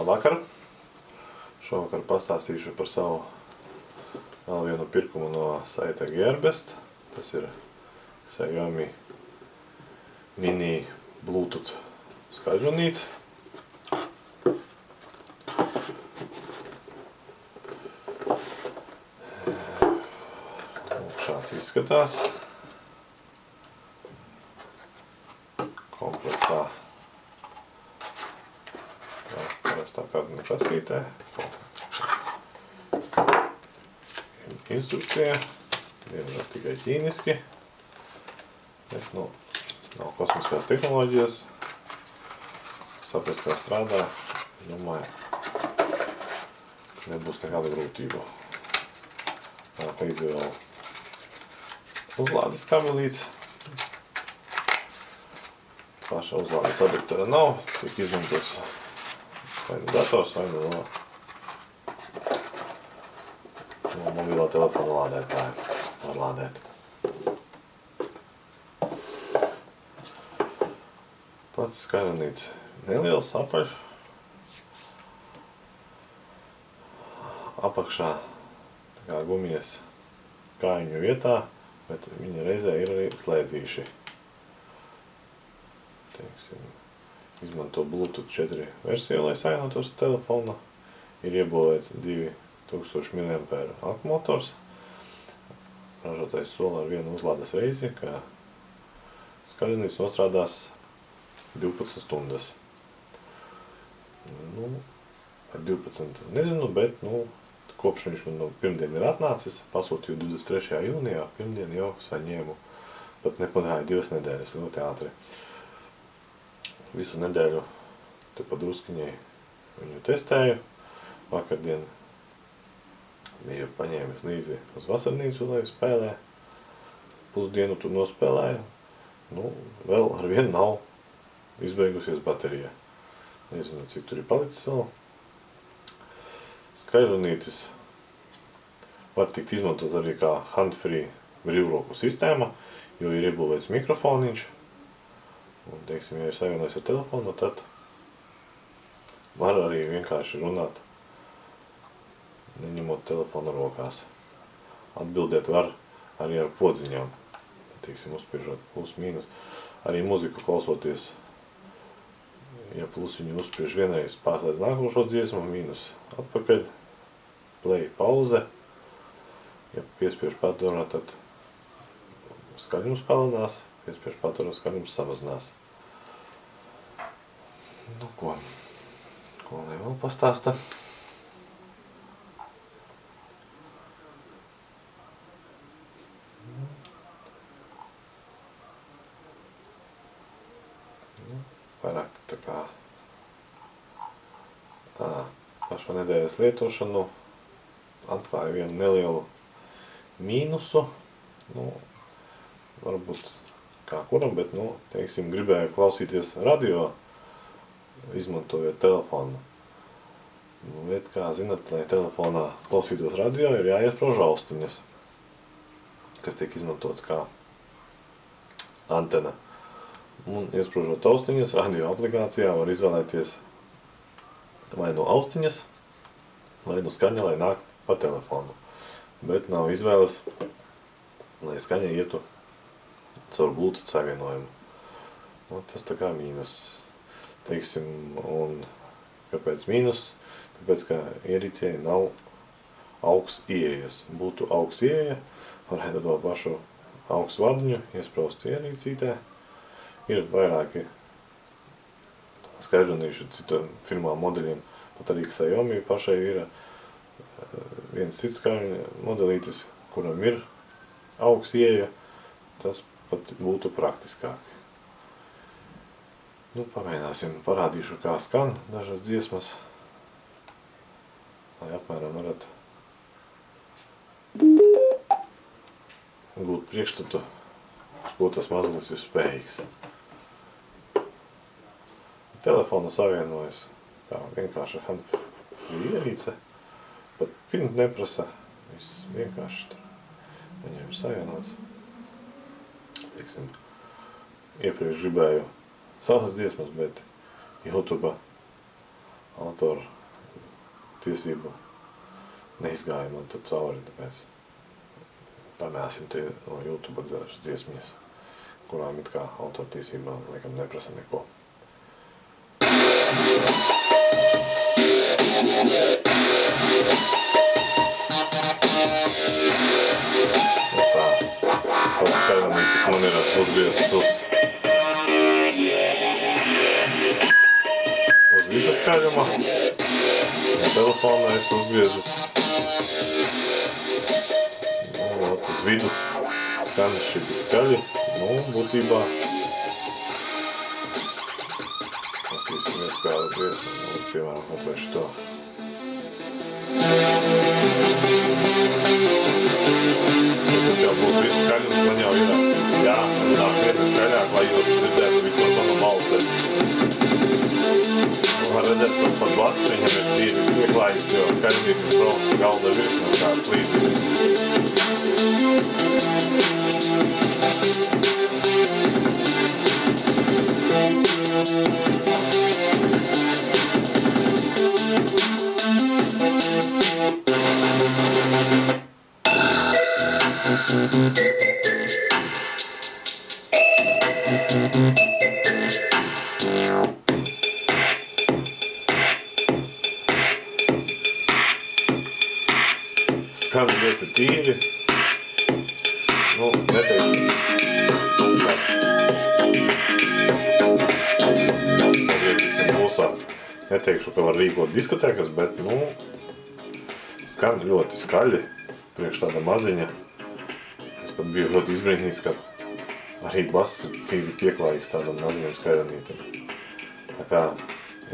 Labvakar! Šovakar pastāstīšu par savu vēl vienu pirkumu no saita Gearbest. Tas ir Xiaomi Mini Bluetooth skaļrunīts. Šāds izskatās. Komplektā parastā kartona kastītē. Instrukcija, diemžēl tikai ķīniski, bet nav kosmiskās tehnoloģijas. Saprast, kā strādā, domāju, nebūs nekāda grūtība. Līdzi vēl uzlādes kabelīts. Paša uzlādes adaptera nav, tiek izmantots vai nu dators, vai nu no mobilā telefona lādētāja var lādēt. Pats skaļrunīts neliels, apaļš. Apakšā tā kā gumijas kājiņu vietā, bet viņa reizē ir arī slēdzīši. Izmanto Bluetooth 4 versiju, lai savienotos ar telefonu. Ir iebūvēts 2000 mAh akkumulators. Ražotājs sola ar vienu uzlādes reizi, ka skaļrunīts nostrādās 12 stundas. Par 12 nezinu, bet kopš viņš man no pirmdien ir atnācis, pasūtīju 23. jūnijā, pirmdien jau saņēmu, pat nepagāja 2 nedēļas, ļoti ātri. Visu nedēļu te pa Druskiņai viņu testēju. Vakardien biju paņēmis līdzi uz vasarnīcu, lai spēlē. Pusdienu tur nospēlēju. Vēl ar vienu nav izbeigusies baterija. Nezinu, cik tur ir palicis vēl. Skaļrunītis var tikt izmantot arī kā hand-free brīvroku sistēma, jo ir iebūvēts mikrofoniņš. Un, teiksim, ja ir savienojis ar telefonu, tad var arī vienkārši runāt, neņemot telefonu rokās. Atbildēt var arī ar podziņām, teiksim, uzspiežot plus, mīnus. Arī muziku klausoties, ja plusiņu uzspiež vienreiz, pārslēdz nākošo dziesmu, mīnus atpakaļ, play, pauze. Ja piespiež paturā, tad skaļums palielinās, piespiež paturā, skaļums samazinās. Ko lai vēl pastāsta? Vairāk tā kā pašo nedēļas lietošanu atklāju vienu nelielu mīnusu. Varbūt kā kuram, bet, teiksim, gribēju klausīties radio, izmantojot telefonu. Bet, kā zinat, lai telefonā klausītos radio, ir jāiesprauž austiņas, kas tiek izmantots kā antena. Un, iespraužot austiņas, radio aplikācijā var izvēlēties vai no austiņas, vai no skaņa, lai nāk pa telefonu. Bet nav izvēles, lai skaņa ietu caur Bluetooth savienojumu. Tas tā kā mīnus. Teiksim, un kāpēc mīnus? Tāpēc, ka ierīcei nav augs ieejas. Būtu augs ieeja, varētu to pašu augs vadiņu iespraust ierīcītē. Ir vairāki skaļrunīšu citu firmām modeļiem, pat arī Xiaomi pašai ir viens cits skaļrunīšu modelītis, kuram ir augs ieeja, tas pat būtu praktiskāk. Pamēģināsim, parādīšu, kā skan dažas dziesmas, lai apmēram varat gūt priekšstatu, uz ko tas mazlis ir spējīgs. Telefonu savienojas kā vienkārša hand-free ierīce, pat pint neprasa, viss vienkārši tur viņiem ir savienots. Teiksim, iepriekš gribēju savas dziesmas, bet YouTube autora autortiesību neizgāja man tur cauri, tāpēc pamēsim te no YouTube dažas dziesmiņas, kurām it kā autortiesībā laikam neprasa neko. Nu tā, pats skaidrāmītis man ir uzgriezis uz visa skaļuma. Ja telefonā es uzgriezis uz vidus skan šiti skaļi. Nu, būtībā paskatīsimies kādu dziesmu, nu, piemēram, atvēršu to. Tas jau būs viss skaļums, man jau ir jārunā krietni skaļāk, lai jūs dzirdētu vismaz manu balsi. Var redzēt, ka pat bass viņam ir tīri pieklājīgs, jo skaļumītis brauc pa galda virsmu kā slīdītis. Skan ļoti tīri. Nu, neteikšu. Pagriezīsim pulsā. Neteikšu, ka var rīkot diskotēkas, bet, nu, skan ļoti skaļi. Priekš tāda maziņa. Es pat biju ļoti izbrīnīts, ka arī bass ir tīri pieklājīgs tādam maziņam skaļanītam. Tā kā,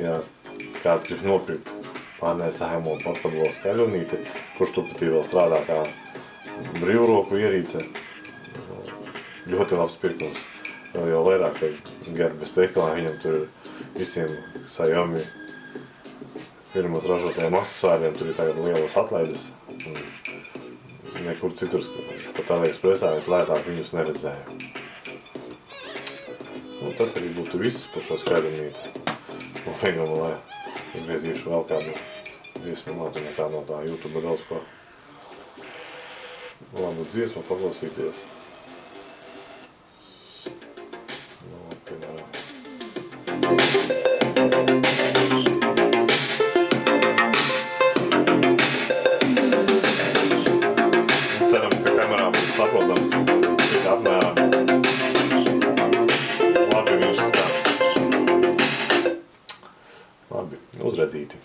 ja kāds grib nopirkt pārnēsājumu portablo skaļunīti, kurš turpatī vēl strādā kā brīvroku ierīce. Ļoti labs pirkums. Jau vairāk, ka Gearbest veikalā viņam tur ir visiem Xiaomi firmas ražotajiem aksesuāriem, tur ir tagad lielas atlaides. Nekur citur, pat AliExpressā es lētāk viņus neredzēju. Nu, tas arī būtu viss par šo skaļunīti. Un vienam, lai izgriezīšu vēl kādu dziesmu, mātu nekā no tā YouTube daudz ko labu dziesmu paklausīties. Nu, piemēram. Cerams, ka kamerā būs saprotams, cik apmēram labi viņš skan. Labi, uzredzīti.